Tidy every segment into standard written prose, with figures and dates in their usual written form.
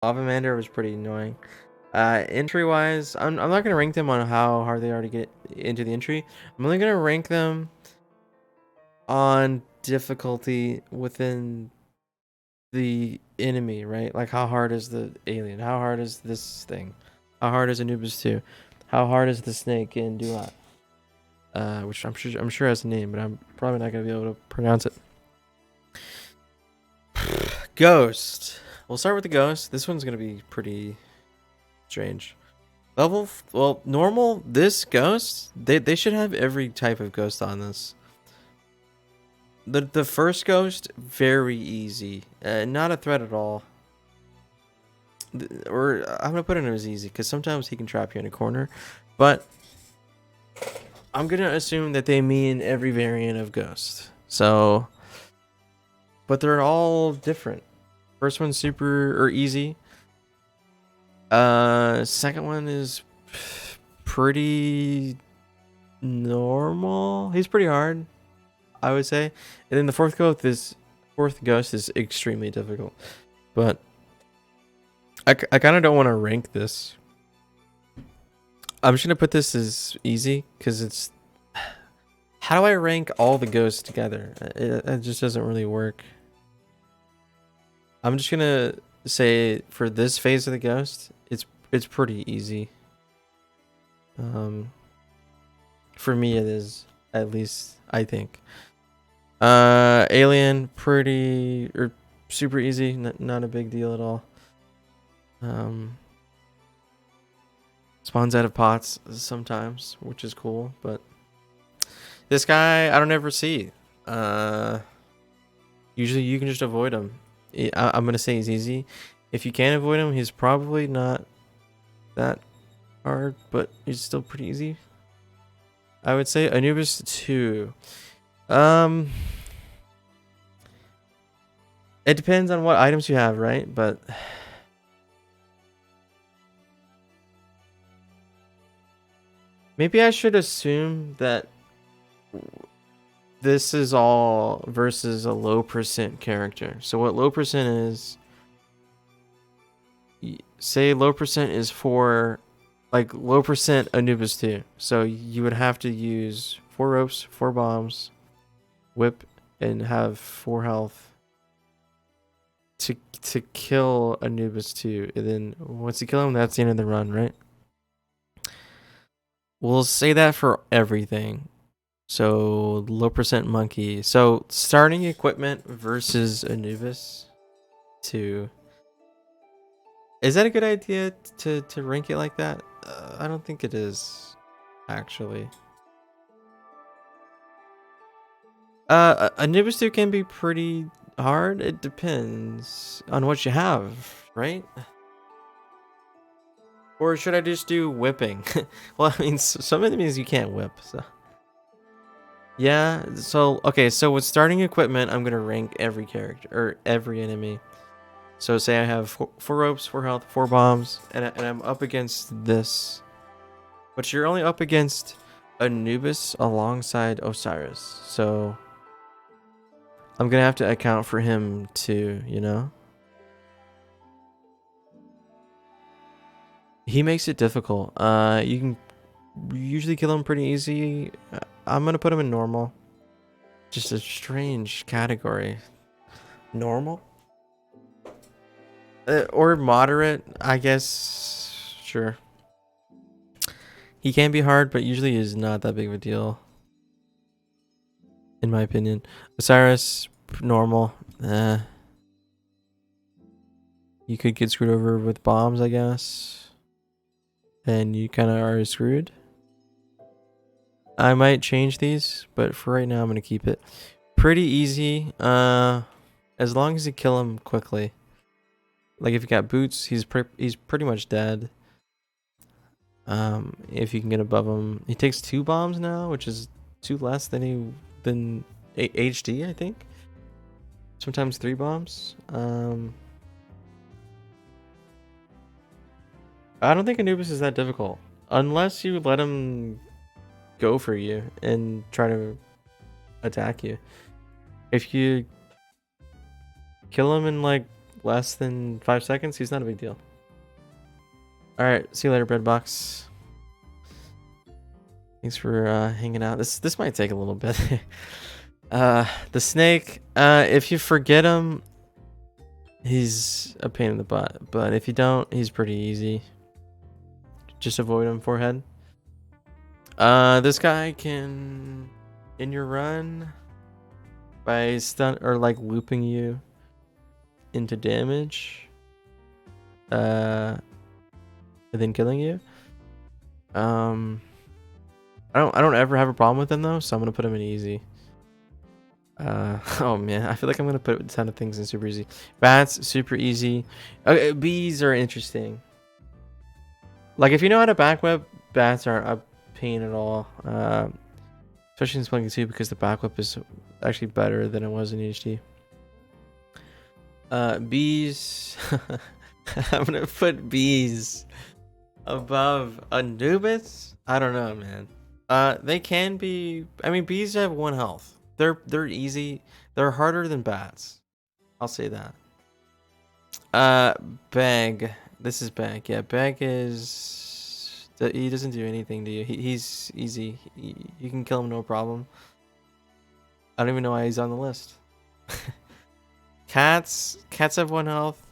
Lava Mander was pretty annoying. Entry wise, I'm not gonna rank them on how hard they are to get into the entry. I'm only gonna rank them on difficulty within the enemy, right? Like how hard is the alien? How hard is this thing? How hard is Anubis 2? How hard is the snake in Duat? Which I'm sure has a name, but I'm probably not gonna be able to pronounce it. Ghost. We'll start with the ghost. This one's gonna be pretty strange. Well, normal. This ghost, they should have every type of ghost on this. The first ghost, very easy, not a threat at all. Or I'm gonna put it in as easy because sometimes he can trap you in a corner, but I'm gonna assume that they mean every variant of ghost. So, but they're all different. First one's super or easy. Second one is pretty normal. He's pretty hard, I would say. And then the fourth ghost is extremely difficult. But I kind of don't want to rank this. I'm just gonna put this as easy because it's. How do I rank all the ghosts together? It just doesn't really work. I'm just gonna say for this phase of the ghost, it's pretty easy. For me it is, at least I think. Alien, pretty or super easy, not a big deal at all. Spawns out of pots sometimes, which is cool, but this guy I don't ever see. Usually you can just avoid him. I'm gonna say he's easy. If you can't avoid him, he's probably not that hard, but he's still pretty easy. I would say Anubis 2. It depends on what items you have, right? But maybe I should assume that this is all versus a low percent character. So what low percent is, say low percent is for like low percent Anubis 2. So you would have to use 4 ropes, 4 bombs, whip, and have 4 health to kill Anubis 2. And then once you kill him, that's the end of the run, right? We'll say that for everything. So low percent monkey. So starting equipment versus Anubis 2. Is that a good idea to rank it like that? I don't think it is, actually. Anubis 2 can be pretty hard. It depends on what you have, right? Or should I just do whipping? Well, I mean, some enemies you can't whip, so. Yeah, so, okay, so with starting equipment, I'm gonna rank every character, or every enemy. So say I have 4 ropes, 4 health, 4 bombs, and I'm up against this. But you're only up against Anubis alongside Osiris, so I'm gonna have to account for him too, you know? He makes it difficult. You can usually kill him pretty easy. I'm gonna put him in normal. Just a strange category. Normal? Or moderate, I guess. Sure. He can be hard, but usually is not that big of a deal. In my opinion. Osiris, normal. You could get screwed over with bombs, I guess. And you kind of are screwed. I might change these, but for right now, I'm going to keep it. Pretty easy. As long as you kill him quickly. Like if you got boots, he's pretty much dead. If you can get above him, he takes 2 bombs now, which is 2 less than HD, I think. Sometimes 3 bombs. I don't think Anubis is that difficult, unless you let him go for you and try to attack you. If you kill him in like less than 5 seconds, he's not a big deal. Alright, see you later, Breadbox. Thanks for hanging out. This might take a little bit. The snake, if you forget him, he's a pain in the butt. But if you don't, he's pretty easy. Just avoid him, forehead. This guy can, in your run, by stun or like looping you into damage, and then killing you. I don't ever have a problem with him though, so I'm gonna put him in easy. Oh man, I feel like I'm gonna put a ton of things in super easy. Bats, super easy. Okay, bees are interesting. Like if you know how to backweb, bats aren't a pain at all. Especially in Spelunky 2 because the backweb is actually better than it was in HD. Bees. I'm gonna put bees above Anubis. I don't know, man. They can be. I mean, bees have 1 health. They're easy. They're harder than bats. I'll say that. Bag. This is Bag. Yeah, Bag is. He doesn't do anything to you. He's easy. You can kill him no problem. I don't even know why he's on the list. Cats have 1 health.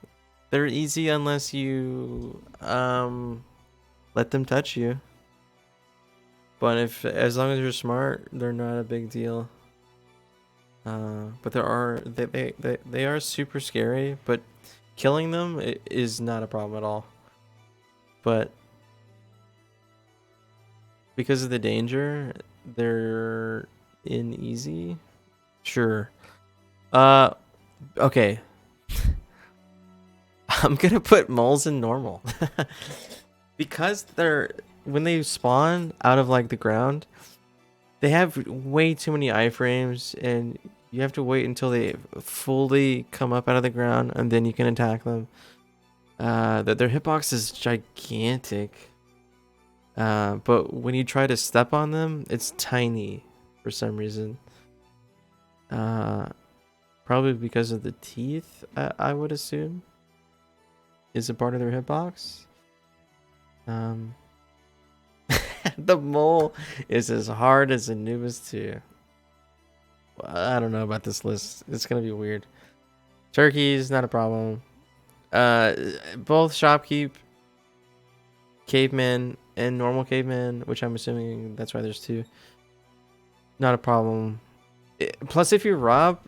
They're easy unless you let them touch you. But as long as you're smart, they're not a big deal. But they are super scary, but killing them is not a problem at all. But because of the danger, they're in easy. Sure. Okay. I'm gonna put moles in normal. Because when they spawn out of like the ground, they have way too many iframes, and you have to wait until they fully come up out of the ground, and then you can attack them. Their hitbox is gigantic. But when you try to step on them, it's tiny for some reason. Probably because of the teeth, I would assume, is a part of their hitbox. The mole is as hard as Anubis too. I don't know about this list. It's gonna be weird. Turkeys, not a problem. Both Shopkeep, Caveman, and normal Caveman, which I'm assuming that's why there's 2. Not a problem. Plus, if you rob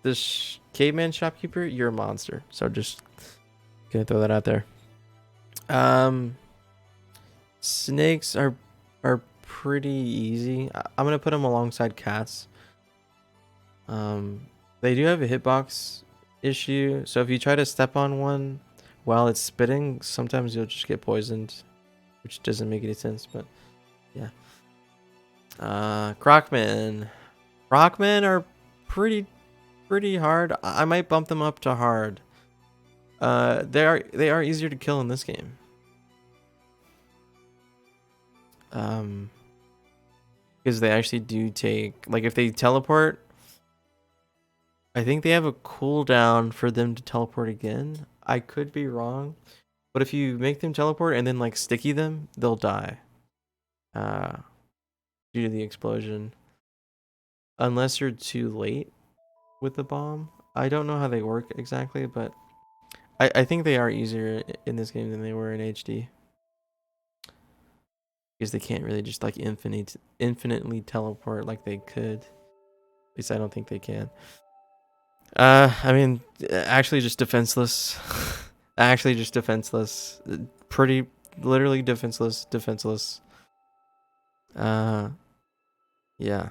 this Caveman Shopkeeper, you're a monster. So just gonna throw that out there. Snakes are pretty easy. I'm gonna put them alongside cats. They do have a hitbox issue, so if you try to step on one while it's spitting, sometimes you'll just get poisoned, which doesn't make any sense. But yeah. Crocman. Rockmen are pretty hard. I might bump them up to hard. They are easier to kill in this game. Because they actually do take, like, if they teleport, I think they have a cooldown for them to teleport again. I could be wrong, but if you make them teleport and then like sticky them, they'll die due to the explosion, unless you're too late with the bomb. I don't know how they work exactly, but I think they are easier in this game than they were in HD. Because they can't really just like infinitely teleport like they could. At least I don't think they can. I mean, actually just defenseless. Actually just defenseless. Pretty literally defenseless. Yeah.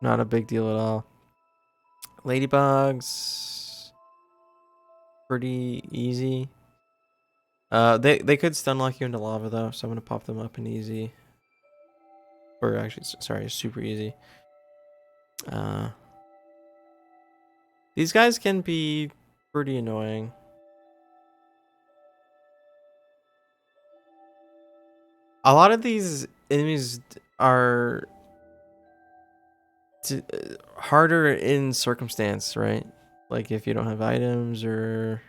Not a big deal at all. Ladybugs, pretty easy. They could stun lock you into lava though, so I'm gonna pop them up in easy. Or actually, sorry, super easy. These guys can be pretty annoying. A lot of these enemies are harder in circumstance, right? Like if you don't have items or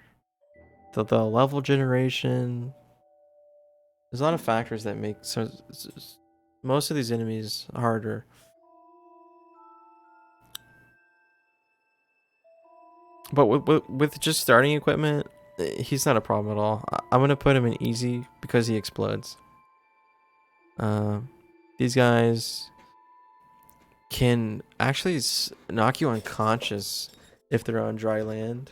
the level generation. There's a lot of factors that make most of these enemies harder. But with just starting equipment, he's not a problem at all. I'm gonna put him in easy because he explodes. These guys can actually knock you unconscious if they're on dry land.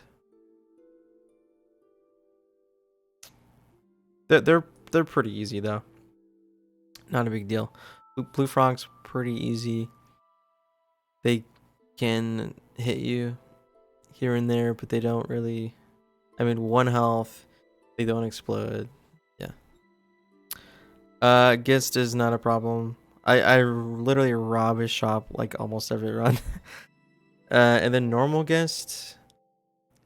They're pretty easy though. Not a big deal. Blue frogs pretty easy. They can hit you here and there, but they don't really. I mean, 1 health. They don't explode. Yeah. Gist is not a problem. I literally rob his shop like almost every run. And then normal Gist,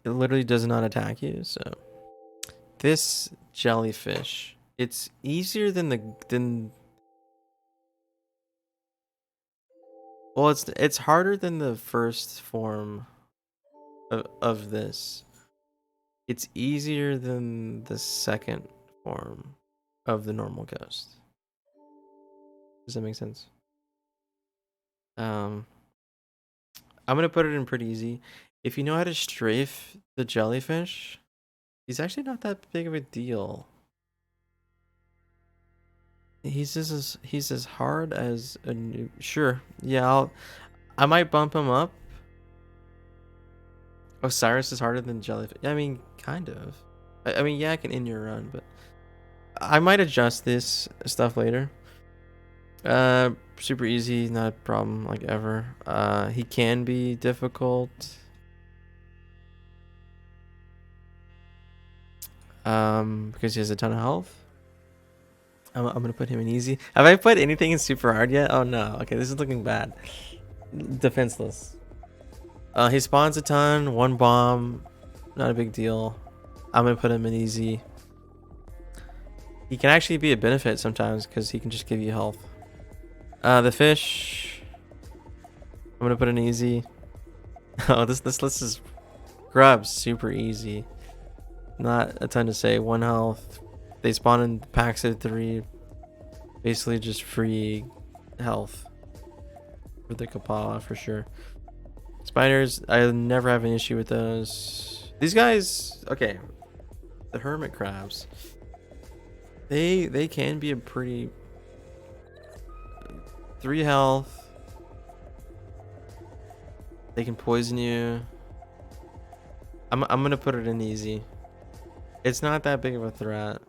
it literally does not attack you. So this jellyfish, it's easier than. Well, it's harder than the first form of this. It's easier than the second form of the normal ghost. Does that make sense? I'm gonna put it in pretty easy. If you know how to strafe the jellyfish, he's actually not that big of a deal. He's as hard as a new. Sure, yeah, I might bump him up. Osiris is harder than jellyfish. I mean, kind of. I mean, yeah, I can end your run, but I might adjust this stuff later. Super easy, not a problem like ever. He can be difficult. Because he has a ton of health. I'm gonna put him in easy. Have I put anything in super hard yet? Oh no. Okay, this is looking bad. Defenseless. He spawns a ton. 1 bomb, not a big deal. I'm gonna put him in easy. He can actually be a benefit sometimes because he can just give you health. The fish, I'm gonna put in easy. Oh, this list is grubs, super easy. Not a ton to say. 1 health. They spawn in packs of 3. Basically just free health for the Kapala for sure. Spiders, I never have an issue with those. These guys, okay. The Hermit Crabs. They can be a pretty 3 health. They can poison you. I'm gonna put it in easy. It's not that big of a threat.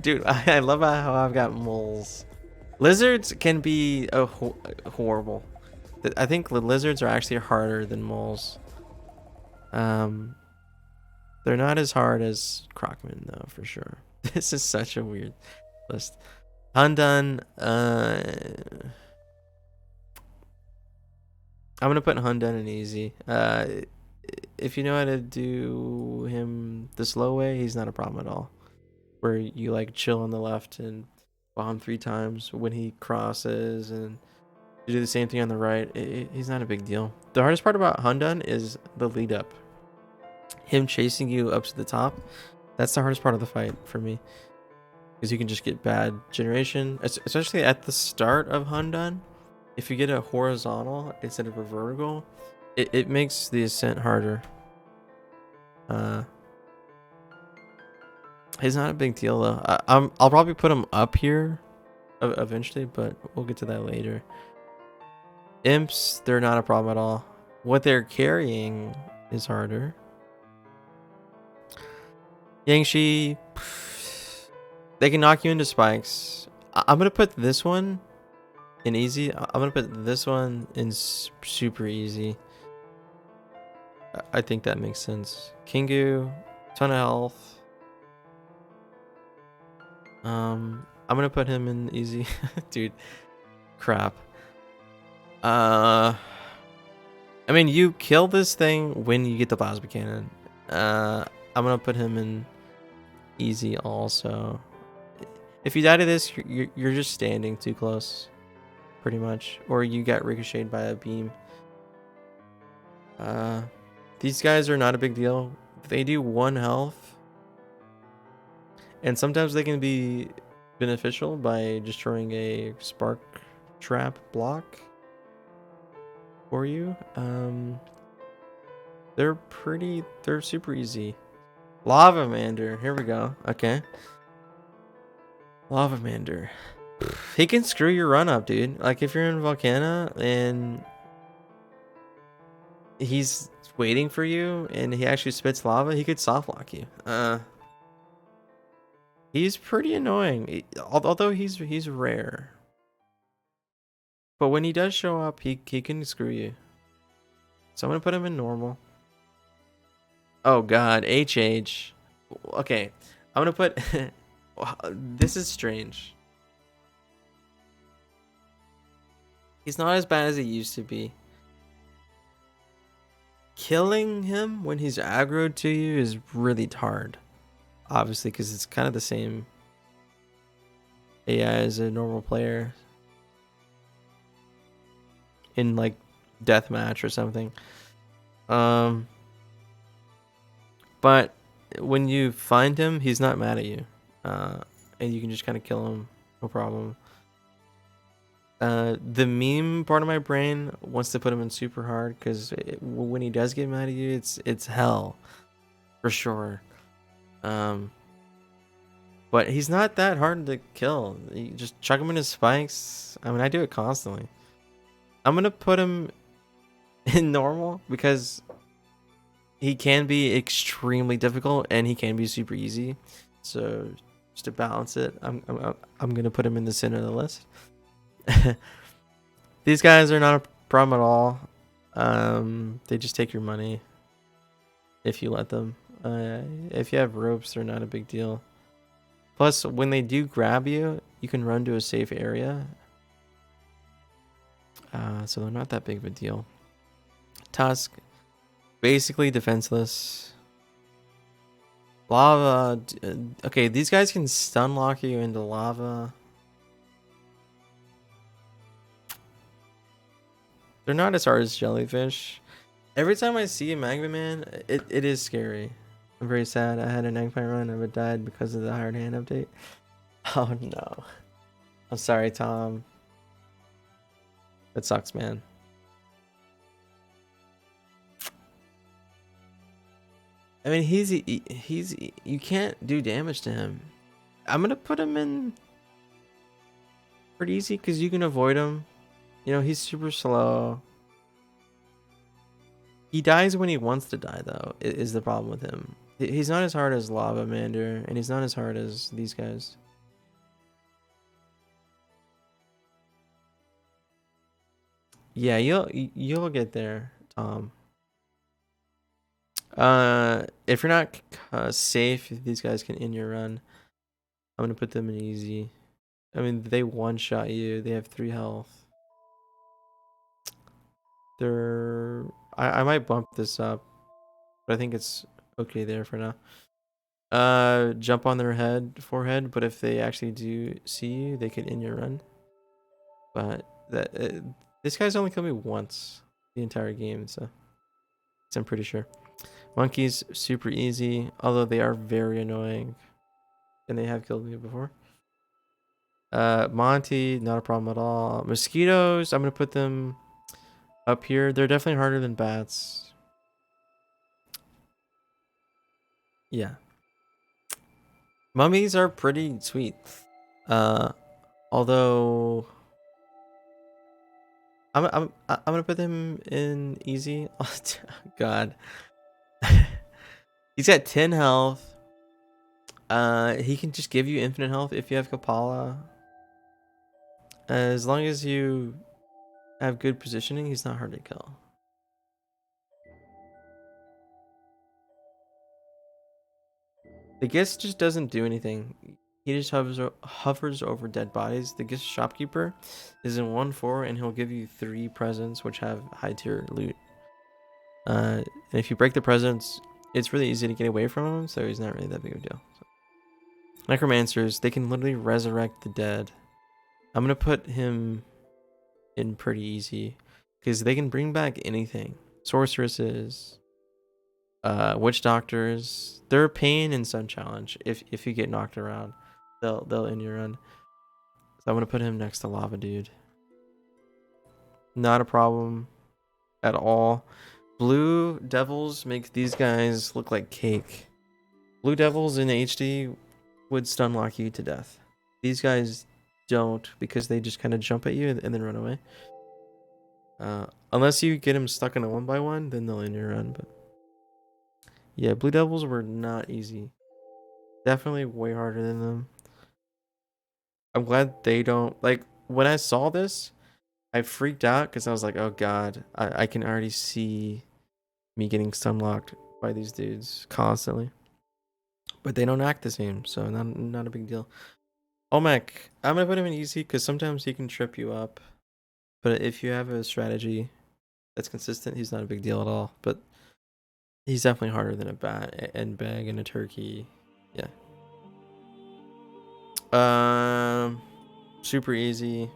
Dude, I love how I've got moles. Lizards can be horrible. I think the lizards are actually harder than moles. They're not as hard as Crocman though, for sure. This is such a weird list. Hundun, I'm gonna put Hundun in easy. If you know how to do him the slow way, he's not a problem at all. Where you like chill on the left and bomb 3 times when he crosses, and you do the same thing on the right. He's not a big deal. The hardest part about Hundun is the lead up. Him chasing you up to the top. That's the hardest part of the fight for me. Because you can just get bad generation. Especially at the start of Hundun. If you get a horizontal instead of a vertical, it makes the ascent harder. He's not a big deal though. I'll probably put him up here eventually, but we'll get to that later. Imps, they're not a problem at all. What they're carrying is harder. Yangshi, they can knock you into spikes. I'm gonna put this one in easy. I'm gonna put this one in super easy. I think that makes sense. Kingu, ton of health. I'm gonna put him in easy. Dude, crap. I mean, you kill this thing when you get the plasma cannon. I'm gonna put him in easy also. If you die to this, you're just standing too close, pretty much, or you get ricocheted by a beam. These guys are not a big deal. They do 1 health. And sometimes they can be beneficial by destroying a spark trap block for you. They're super easy. Lava Mander, here we go. Okay. Lava Mander. He can screw your run up, dude. Like if you're in Volcana and he's waiting for you and he actually spits lava, he could soft lock you. He's pretty annoying. Although he's rare. But when he does show up, he can screw you. So I'm gonna put him in normal. Oh god, HH. Okay, I'm gonna put. This is strange. He's not as bad as he used to be. Killing him when he's aggroed to you is really hard. Obviously, because it's kind of the same AI as a normal player. In like deathmatch or something. But when you find him, he's not mad at you. And you can just kind of kill him, no problem. The meme part of my brain wants to put him in super hard because when he does get mad at you, it's hell, for sure. But he's not that hard to kill. You just chuck him in his spikes. I mean, I do it constantly. I'm gonna put him in normal because he can be extremely difficult and he can be super easy. So just to balance it, I'm gonna put him in the center of the list. These guys are not a problem at all. They just take your money if you let them. If you have ropes, they're not a big deal. Plus, when they do grab you, you can run to a safe area. So they're not that big of a deal. Tusk, basically defenseless. Lava. Okay, these guys can stun lock you into lava. They're not as hard as Jellyfish. Every time I see a Magma Man, it is scary. I'm very sad. I had an Eggplant run and it died because of the Hired Hand update. Oh no. I'm sorry, Tom. That sucks, man. I mean, he's you can't do damage to him. I'm gonna put him in pretty easy because you can avoid him. You know, he's super slow. He dies when he wants to die, though, is the problem with him. He's not as hard as Lava Mander, and he's not as hard as these guys. Yeah, you'll get there, Tom. If you're not safe, these guys can in your run. I'm gonna put them in easy. I mean, they one-shot you. They have 3 health. I might bump this up, but I think it's okay there for now. Jump on their forehead, but if they actually do see you, they can in your run. But this guy's only killed me once the entire game, so I'm pretty sure. Monkeys, super easy, although they are very annoying, and they have killed me before. Monty, not a problem at all. Mosquitoes, I'm gonna put them up here. They're definitely harder than bats. Yeah. Mummies are pretty sweet. Although I'm gonna put them in easy. Oh, God. He's got 10 health. He can just give you infinite health if you have Kapala. As long as you have good positioning, he's not hard to kill. The Gist just doesn't do anything. He just hovers over dead bodies. The Gist Shopkeeper is in 1/4 and he'll give you 3 presents which have high tier loot. And if you break the presents, it's really easy to get away from him, so he's not really that big of a deal. So. Necromancers, they can literally resurrect the dead. I'm gonna put him in pretty easy because they can bring back anything. Sorceresses. Witch doctors, they're a pain in Sun Challenge. If you get knocked around, they'll end your run. So I'm gonna put him next to Lava Dude. Not a problem at all. Blue Devils make these guys look like cake. Blue Devils in HD would stun lock you to death. These guys don't, because they just kind of jump at you and then run away. Unless you get him stuck in a 1x1, then they'll end your run. But yeah, Blue Devils were not easy. Definitely way harder than them. I'm glad they don't, like, when I saw this, I freaked out because I was like, oh god, I can already see me getting stun locked by these dudes constantly. But they don't act the same, so not a big deal. Olmec, I'm gonna put him in easy because sometimes he can trip you up. But if you have a strategy that's consistent, he's not a big deal at all. But he's definitely harder than a bat and bag and a turkey. Yeah. Super easy.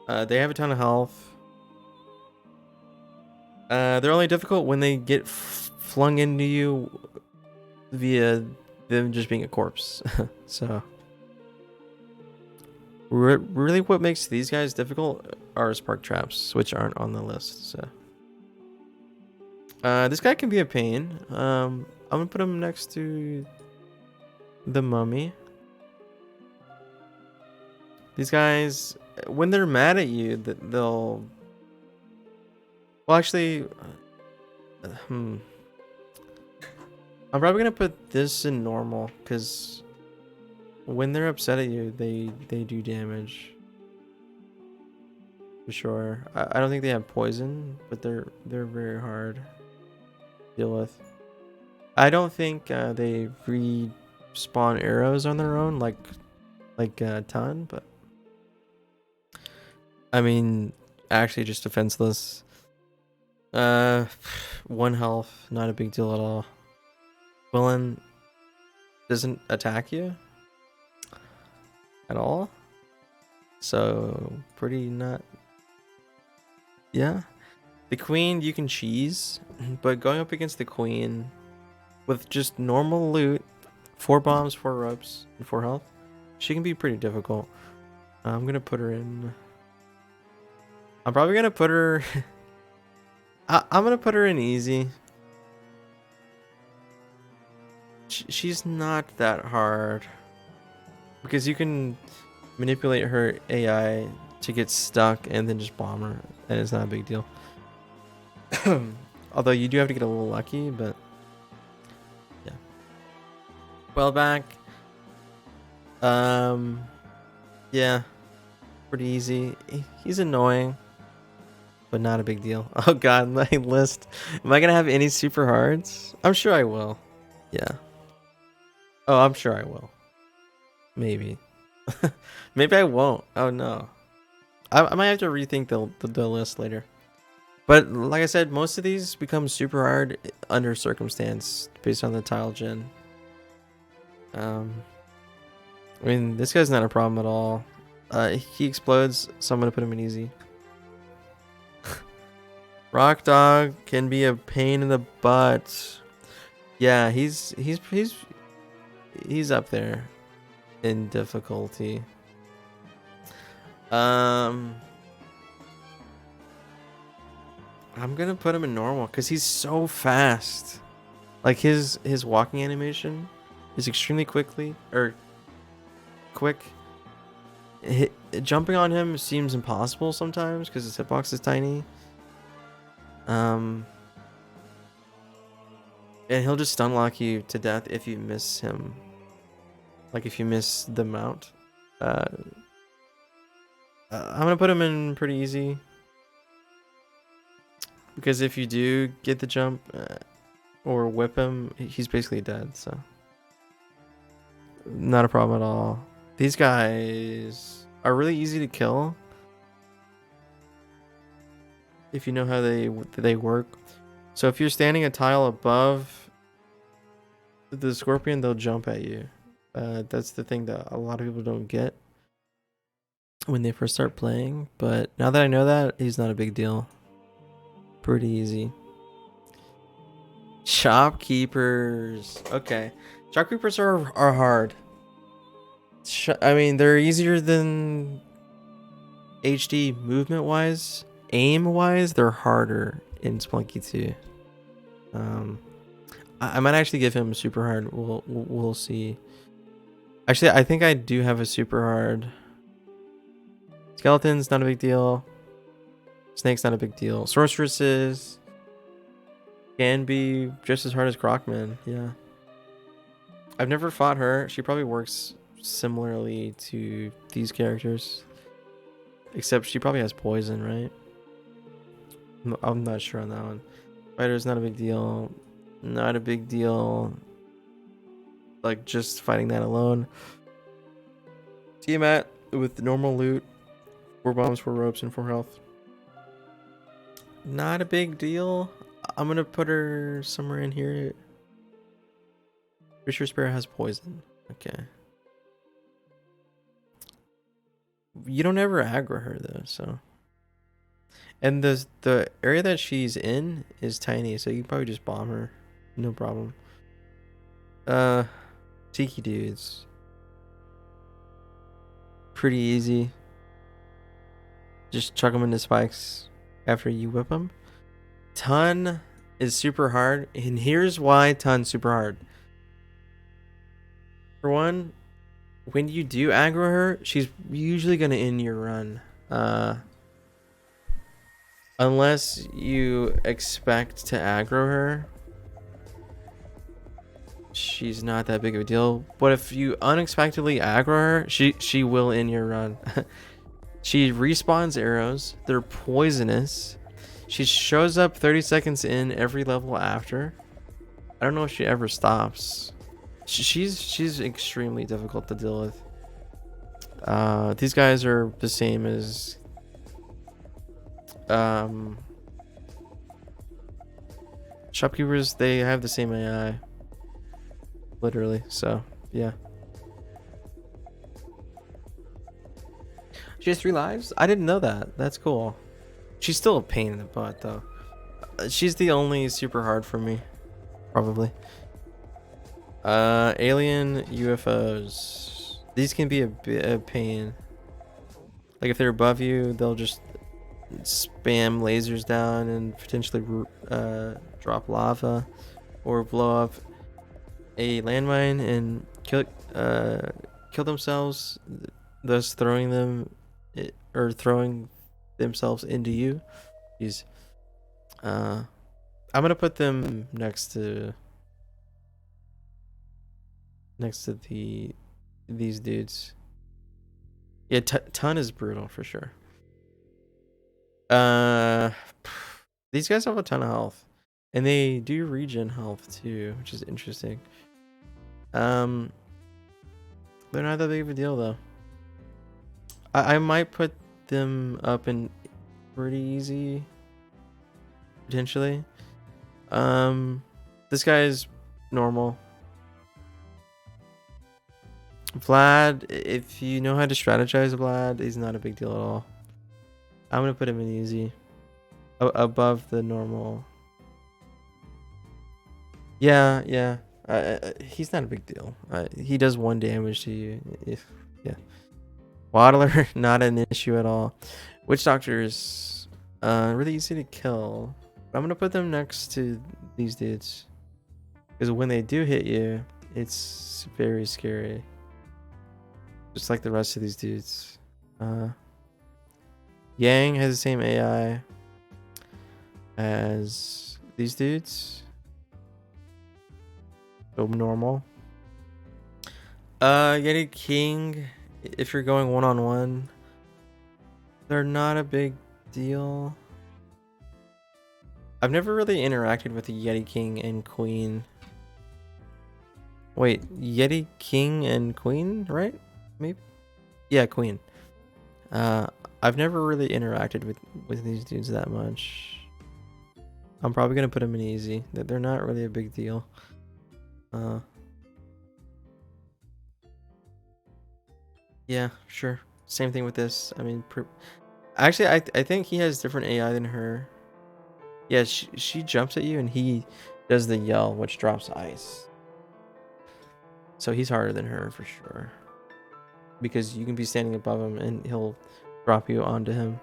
They have a ton of health. They're only difficult when they get flung into you via them just being a corpse. So really what makes these guys difficult are spark traps, which aren't on the list. So this guy can be a pain. I'm gonna put him next to the mummy. These guys, when they're mad at you, they'll... Well, actually... I'm probably gonna put this in normal, because when they're upset at you, they do damage. For sure. I don't think they have poison, but they're very hard to deal with. I don't think they respawn arrows on their own like a ton, but I mean, actually just defenseless. 1 health, not a big deal at all. Quillen doesn't attack you at all, so pretty not. Yeah, the queen you can cheese, but going up against the queen with just normal loot, 4 bombs, 4 ropes, and 4 health, she can be pretty difficult. I'm gonna put her in. I'm probably gonna put her. I'm gonna put her in easy. She's not that hard because you can manipulate her AI to get stuck and then just bomb her, and it's not a big deal. Although you do have to get a little lucky, but yeah. Well, back. Yeah, pretty easy. He's annoying, but not a big deal. Oh god, my list. Am I gonna have any super hards? I'm sure I will. Yeah. Oh, I'm sure I will. Maybe. Maybe I won't. Oh no. I might have to rethink the list later. But like I said, most of these become super hard under circumstance based on the tile gen. I mean, this guy's not a problem at all. He explodes, so I'm gonna put him in easy. Rock Dog can be a pain in the butt. Yeah, he's up there in difficulty. I'm gonna put him in normal because he's so fast. Like his walking animation is extremely quick. Jumping on him seems impossible sometimes because his hitbox is tiny. And he'll just stun lock you to death if you miss him. Like if you miss the mount. I'm gonna put him in pretty easy. Because if you do get the jump or whip him, he's basically dead, so. Not a problem at all. These guys are really easy to kill. If you know how they work. So if you're standing a tile above the scorpion, they'll jump at you. That's the thing that a lot of people don't get when they first start playing. But now that I know that, he's not a big deal. Pretty easy. Shopkeepers. Okay. Shopkeepers are hard. I mean, they're easier than HD movement wise. Aim wise, they're harder in Spelunky 2. I might actually give him super hard. We'll see. Actually, I think I do have a super hard. Skeletons, not a big deal. Snakes, not a big deal. Sorceresses can be just as hard as Crocman. Yeah. I've never fought her. She probably works similarly to these characters. Except she probably has poison, right? I'm not sure on that one. Fighter's not a big deal. Not a big deal. Like, just fighting that alone. Tiamat with normal loot. 4 bombs, 4 ropes, and 4 health. Not a big deal. I'm gonna put her somewhere in here. Pretty sure Sparrow has poison. Okay. You don't ever aggro her though, so. And the area that she's in is tiny, so you can probably just bomb her. No problem. Tiki Dudes. Pretty easy. Just chuck them into spikes after you whip them. Ton is super hard, and here's why Ton's super hard. For one, when you do aggro her, she's usually gonna end your run. Unless you expect to aggro her, she's not that big of a deal. But if you unexpectedly aggro her, she will end your run. She respawns arrows. They're poisonous. She shows up 30 seconds in every level after. I don't know if she ever stops. She's extremely difficult to deal with. These guys are the same as Shopkeepers. They have the same AI, literally. So yeah. She has 3 lives? I didn't know that. That's cool. She's still a pain in the butt though. She's the only super hard for me, probably. Alien UFOs. These can be a pain. Like if they're above you, they'll just spam lasers down and potentially drop lava, or blow up a landmine and kill themselves, thus throwing them throwing themselves into you. Jeez. I'm gonna put them next to these dudes. Yeah, Ton is brutal for sure. These guys have a ton of health, and they do regen health too, which is interesting. They're not that big of a deal though. I might put them up in pretty easy, potentially. This guy is normal. Vlad, if you know how to strategize Vlad, he's not a big deal at all. I'm gonna put him in easy, above the normal. Yeah. He's not a big deal. He does 1 damage to you. Yeah. Waddler, not an issue at all. Witch Doctors, really easy to kill. I'm gonna put them next to these dudes, because when they do hit you, it's very scary. Just like the rest of these dudes. Yang has the same AI as these dudes. So normal. Yeti King, if you're going one-on-one, they're not a big deal. I've never really interacted with the Yeti King and Queen. Wait, Yeti King and Queen, right? Maybe? Yeah, Queen. I've never really interacted with these dudes that much. I'm probably gonna put them in easy. They're not really a big deal. Yeah, sure. Same thing with this. I mean, actually, I think he has different AI than her. Yeah, she jumps at you and he does the yell, which drops ice. So he's harder than her for sure. Because you can be standing above him and he'll drop you onto him.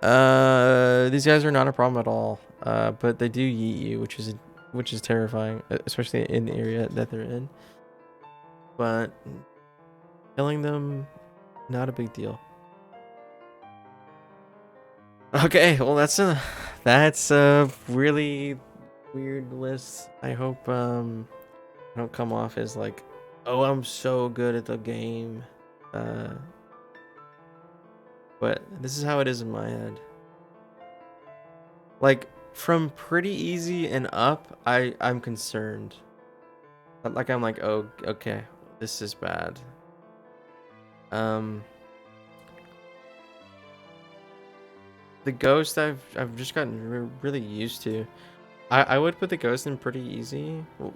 These guys are not a problem at all. But they do yeet you, which is terrifying, especially in the area that they're in. But killing them, not a big deal. Okay, well that's a really weird list. I hope I don't come off as like, oh, I'm so good at the game. But this is how it is in my head. Like from pretty easy and up, I'm concerned. Like I'm like, oh, okay, this is bad. The ghost I've just gotten really used to. I would put the ghost in pretty easy. Well,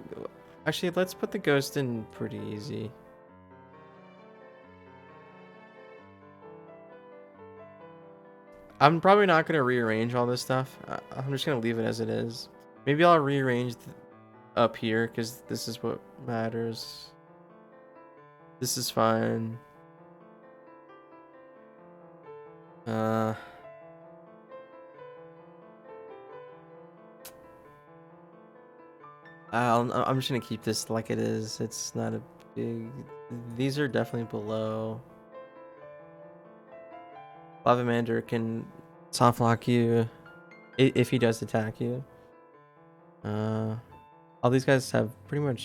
actually, let's put the ghost in pretty easy. I'm probably not gonna rearrange all this stuff. I'm just gonna leave it as it is. Maybe I'll rearrange up here because this is what matters. This is fine. I'm just gonna keep this like it is. It's not a big. These are definitely below. Mander can soft lock you if he does attack you. All these guys have pretty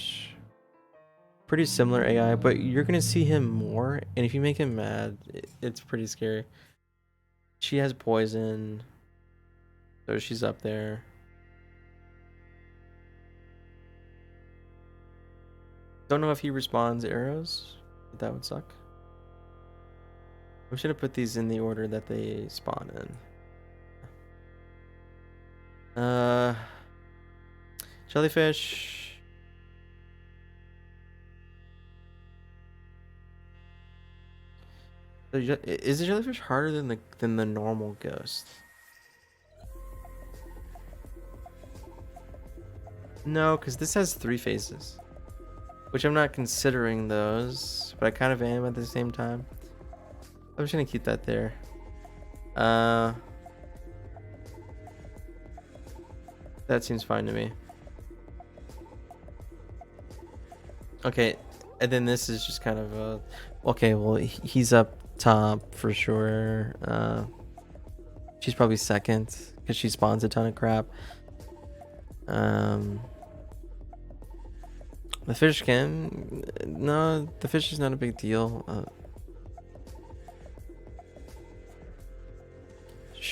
similar AI, but you're gonna see him more, and if you make him mad, it's pretty scary. She has poison, so she's up there. Don't know if he respawns arrows, but that would suck. I'm just gonna put these in the order that they spawn in. Jellyfish. Is the jellyfish harder than the normal ghost? No, because this has 3 faces. Which I'm not considering those, but I kind of am at the same time. I'm just gonna keep that there. That seems fine to me. Okay, and then this is just kind of a... Okay, well, he's up top for sure. She's probably second, because she spawns a ton of crap. The fish can... No, the fish is not a big deal.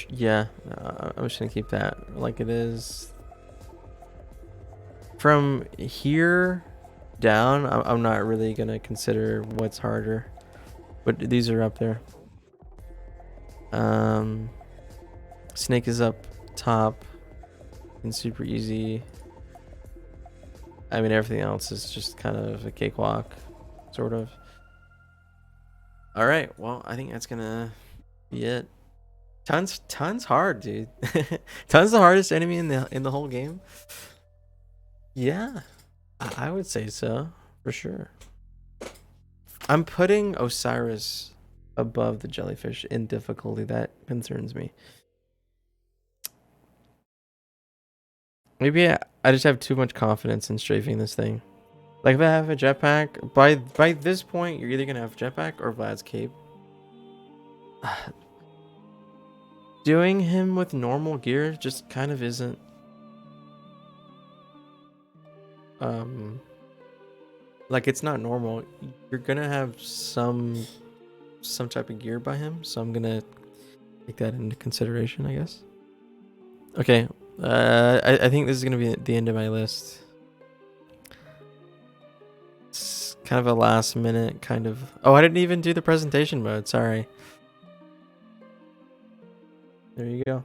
Yeah, I'm just gonna keep that like it is. From here down, I'm not really gonna consider what's harder, but these are up there. Snake is up top and super easy. I mean, everything else is just kind of a cakewalk, sort of. All right, well, I think that's gonna be it. Ton's hard, dude. Ton's the hardest enemy in the whole game. Yeah, I would say so for sure. I'm putting Osiris above the jellyfish in difficulty. That concerns me. Maybe I just have too much confidence in strafing this thing. Like if I have a jetpack, by this point, you're either gonna have jetpack or Vlad's cape. Doing him with normal gear just kind of isn't like it's not normal. You're gonna have some type of gear by him, so I'm gonna take that into consideration, I guess. Okay, I think this is gonna be the end of my list. It's kind of a last minute kind of... Oh, I didn't even do the presentation mode, sorry. There you go.